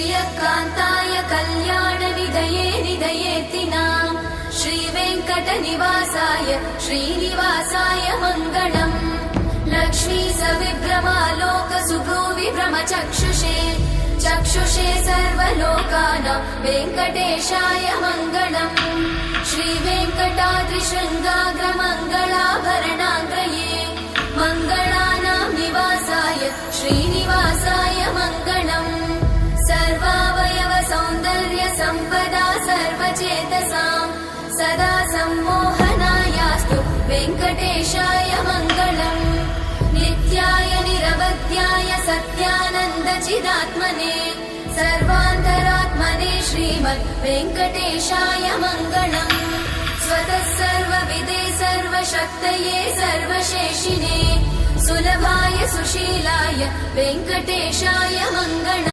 श्रियकान्ताय कल्याणनिधये निधयेतिनाम् श्रीवेङ्कटनिवासाय श्रीनिवासाय मङ्गलम् लक्ष्मी सविभ्रमालोकसुभ्रूविभ्रमचक्षुषे चक्षुषे सर्वलोकानां वेङ्कटेशाय मङ्गलम् श्रीवेङ्कटाद्रिशृङ्गाग्रमङ्गलाभरणाङ्गये मङ्गलानां निवासाय श्रीनिवासाय मङ्गलम् सर्वावयव सौन्दर्य सम्पदा सर्वचेतसां सदा सम्मोहनायास्तु वेङ्कटेशाय मङ्गलम् नित्याय निरवध्याय सत्यानन्दचिदात्मने सर्वान्तरात्मने श्रीमद् वेङ्कटेशाय मङ्गलम् स्वतः सर्वविदे सर्वशक्तये सर्वशेषिने सुलभाय सुशीलाय वेङ्कटेशाय मङ्गलम्।